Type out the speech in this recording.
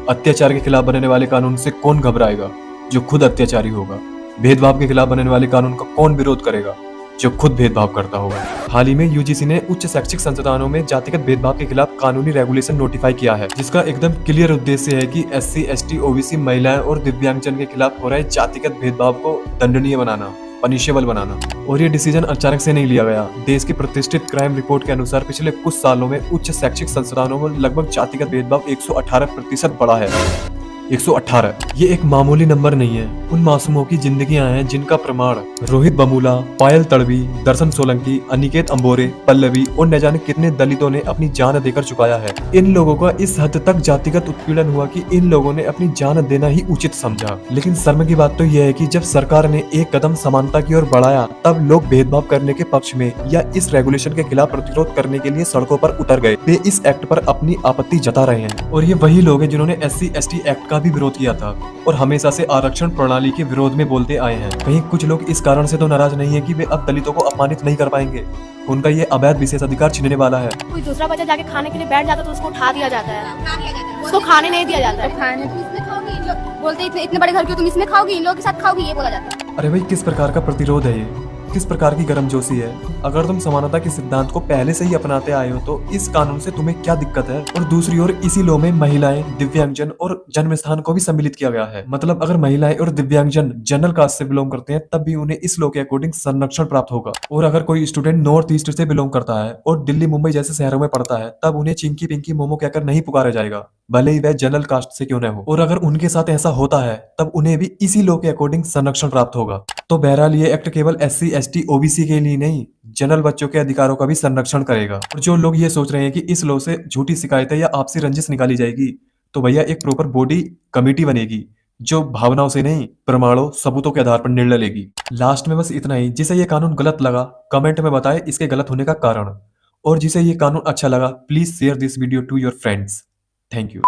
अत्याचार के खिलाफ बनने वाले कानून से कौन घबराएगा जो खुद अत्याचारी होगा। भेदभाव के खिलाफ बनने वाले कानून का कौन विरोध करेगा जो खुद भेदभाव करता होगा। हाल ही में यूजीसी ने उच्च शैक्षिक संस्थानों में जातिगत भेदभाव के खिलाफ कानूनी रेगुलेशन नोटिफाई किया है, जिसका एकदम क्लियर उद्देश्य है कि एससी, एसटी, ओबीसी, महिलाएं और दिव्यांगजन के खिलाफ हो रहे जातिगत भेदभाव को दंडनीय बनाना, पनिशेबल बनाना। और ये डिसीजन अचानक से नहीं लिया गया। देश की प्रतिष्ठित क्राइम रिपोर्ट के अनुसार पिछले कुछ सालों में उच्च शैक्षिक संस्थानों में लगभग जातिगत भेदभाव 118% बढ़ा है। 118 ये एक मामूली नंबर नहीं है। उन मासूमों की जिंदगियां हैं जिनका प्रमाण रोहित बमूला, पायल तड़वी, दर्शन सोलंकी, अनिकेत अंबोरे, पल्लवी और न जाने कितने दलितों ने अपनी जान देकर चुकाया है। इन लोगों का इस हद तक जातिगत उत्पीड़न हुआ कि इन लोगों ने अपनी जान देना ही उचित समझा। लेकिन शर्म की बात तो यह है कि जब सरकार ने एक कदम समानता की ओर बढ़ाया, तब लोग भेदभाव करने के पक्ष में या इस रेगुलेशन के खिलाफ प्रतिरोध करने के लिए सड़कों पर उतर गए। वे इस एक्ट पर अपनी आपत्ति जता रहे हैं। और ये वही लोग हैं जिन्होंने SC, ST एक्ट का भी विरोध किया था और हमेशा से आरक्षण प्रणाली के विरोध में बोलते आए हैं। कहीं कुछ लोग इस कारण से तो नाराज नहीं है कि वे अब दलितों को अपमानित नहीं कर पाएंगे। उनका ये अवैध विशेष अधिकार छीनने वाला है। कोई दूसरा बच्चा जाके खाने के लिए बैठ जाता तो उसको उठा दिया जाता है, उसको खाने नहीं दिया जाता है। खाने तुम इसमें खाओगी, बोलते इतने बड़े घर क्यों तुम इसमें खाओगी, इन लोगों के साथ खाओगी, ये बोला जाता है। अरे भाई, किस प्रकार का प्रतिरोध है ये, किस प्रकार की गर्मजोशी है। अगर तुम समानता के सिद्धांत को पहले से ही अपनाते आए हो तो इस कानून से तुम्हें क्या दिक्कत है। और दूसरी ओर इसी लॉ में महिलाएं, दिव्यांगजन और जन्म स्थान को भी सम्मिलित किया गया है। मतलब अगर महिलाएं और दिव्यांगजन जनरल कास्ट से बिलोंग करते हैं तब भी उन्हें इस लॉ के अकॉर्डिंग संरक्षण प्राप्त होगा। और अगर कोई स्टूडेंट नॉर्थ ईस्ट से बिलोंग करता है और दिल्ली, मुंबई जैसे शहरों में पढ़ता है, तब उन्हें चिंकी पिंकी मोमो कहकर नहीं पुकारा जाएगा, भले ही वह जनरल कास्ट से क्यों न हो। और अगर उनके साथ ऐसा होता है तब उन्हें भी इसी लॉ के अकॉर्डिंग संरक्षण प्राप्त होगा। तो बहरहाल ये एक्ट केवल SC, ST, OBC के लिए नहीं, जनरल बच्चों के अधिकारों का भी संरक्षण करेगा। और जो लोग ये सोच रहे हैं कि इस लॉ से झूठी शिकायतें या आपसी रंजिश निकाली जाएगी, तो भैया एक प्रॉपर बॉडी कमेटी बनेगी जो भावनाओं से नहीं, प्रमाणों, सबूतों के आधार पर निर्णय लेगी। लास्ट में बस इतना ही, जिसे ये कानून गलत लगा कमेंट में बताए इसके गलत होने का कारण, और जिसे ये कानून अच्छा लगा please share this video to your friends. Thank you.